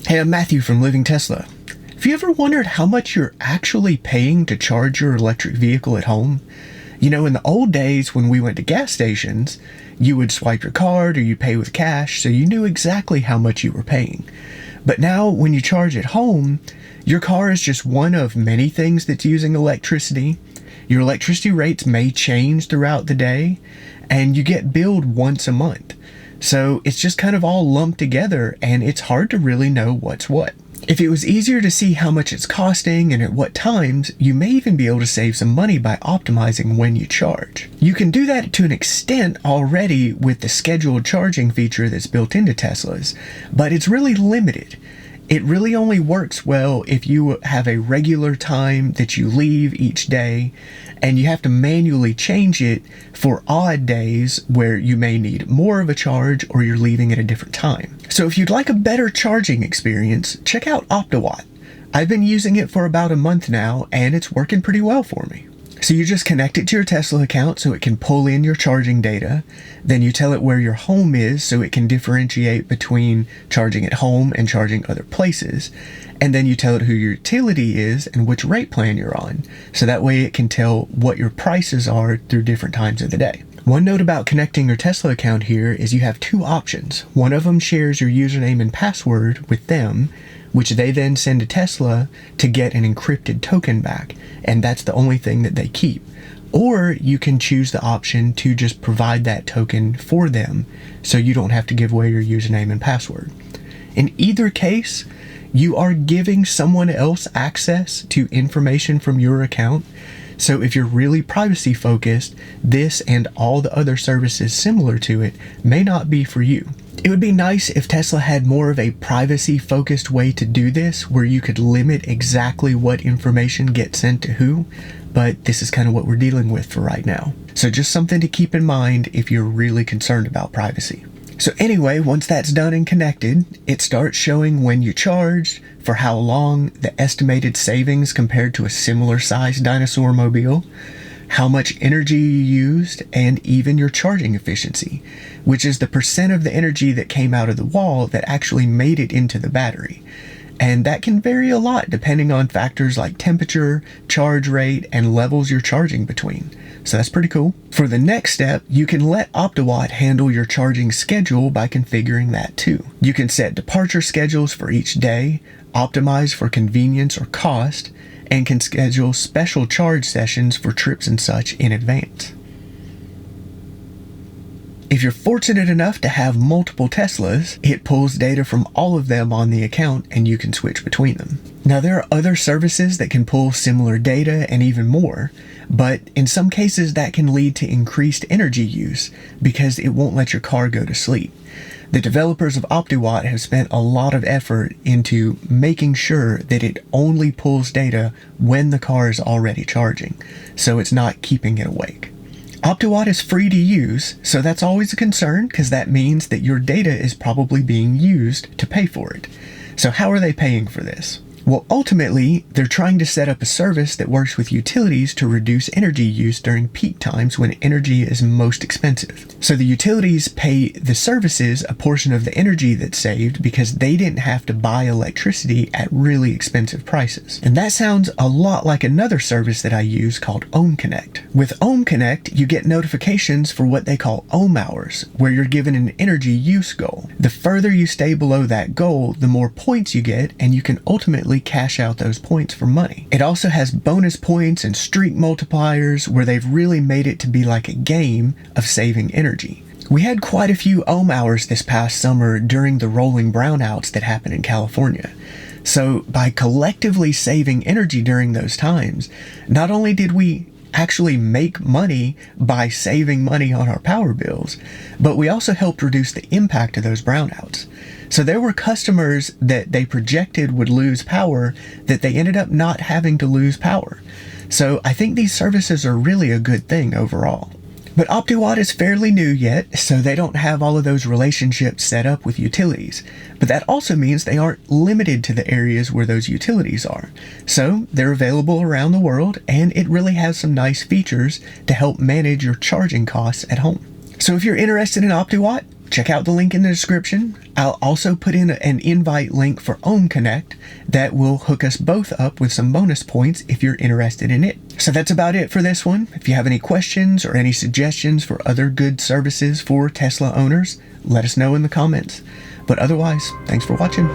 Hey, I'm Matthew from Living Tesla. Have you ever wondered how much you're actually paying to charge your electric vehicle at home? You know, in the old days when we went to gas stations, you would swipe your card or you pay with cash, so you knew exactly how much you were paying. But now, when you charge at home, your car is just one of many things that's using electricity. Your electricity rates may change throughout the day, and you get billed once a month. So it's just kind of all lumped together, and it's hard to really know what's what. If it was easier to see how much it's costing and at what times, you may even be able to save some money by optimizing when you charge. You can do that to an extent already with the scheduled charging feature that's built into Teslas, but it's really limited. It really only works well if you have a regular time that you leave each day, and you have to manually change it for odd days where you may need more of a charge or you're leaving at a different time. So if you'd like a better charging experience, check out Optiwatt. I've been using it for about a month now, and it's working pretty well for me. So you just connect it to your Tesla account so it can pull in your charging data. Then you tell it where your home is so it can differentiate between charging at home and charging other places. And then you tell it who your utility is and which rate plan you're on. So that way it can tell what your prices are through different times of the day. One note about connecting your Tesla account here is you have two options. One of them shares your username and password with them, which they then send to Tesla to get an encrypted token back, and that's the only thing that they keep. Or you can choose the option to just provide that token for them, so you don't have to give away your username and password. In either case, you are giving someone else access to information from your account. So if you're really privacy focused, this and all the other services similar to it may not be for you. It would be nice if Tesla had more of a privacy-focused way to do this, where you could limit exactly what information gets sent to who, but this is kind of what we're dealing with for right now. So just something to keep in mind if you're really concerned about privacy. So anyway, once that's done and connected, it starts showing when you charged, for how long, the estimated savings compared to a similar-sized dinosaur mobile, how much energy you used, and even your charging efficiency, which is the percent of the energy that came out of the wall that actually made it into the battery. And that can vary a lot depending on factors like temperature, charge rate, and levels you're charging between. So that's pretty cool. For the next step, you can let Optiwatt handle your charging schedule by configuring that too. You can set departure schedules for each day, optimize for convenience or cost, and can schedule special charge sessions for trips and such in advance. If you're fortunate enough to have multiple Teslas, it pulls data from all of them on the account and you can switch between them. Now there are other services that can pull similar data and even more, but in some cases that can lead to increased energy use because it won't let your car go to sleep. The developers of Optiwatt have spent a lot of effort into making sure that it only pulls data when the car is already charging, so it's not keeping it awake. Optiwatt is free to use, so that's always a concern because that means that your data is probably being used to pay for it. So how are they paying for this? Well, ultimately, they're trying to set up a service that works with utilities to reduce energy use during peak times when energy is most expensive. So the utilities pay the services a portion of the energy that's saved because they didn't have to buy electricity at really expensive prices. And that sounds a lot like another service that I use called Ohm Connect. With Ohm Connect, you get notifications for what they call ohm hours, where you're given an energy use goal. The further you stay below that goal, the more points you get, and you can ultimately cash out those points for money. It also has bonus points and streak multipliers where they've really made it to be like a game of saving energy. We had quite a few ohm hours this past summer during the rolling brownouts that happened in California. So by collectively saving energy during those times, not only did we actually make money by saving money on our power bills, but we also helped reduce the impact of those brownouts. So there were customers that they projected would lose power that they ended up not having to lose power. So I think these services are really a good thing overall. But Optiwatt is fairly new yet, so they don't have all of those relationships set up with utilities. But that also means they aren't limited to the areas where those utilities are. So they're available around the world, and it really has some nice features to help manage your charging costs at home. So if you're interested in Optiwatt, check out the link in the description. I'll also put in an invite link for Ohm Connect that will hook us both up with some bonus points if you're interested in it. So that's about it for this one. If you have any questions or any suggestions for other good services for Tesla owners, let us know in the comments. But otherwise, thanks for watching.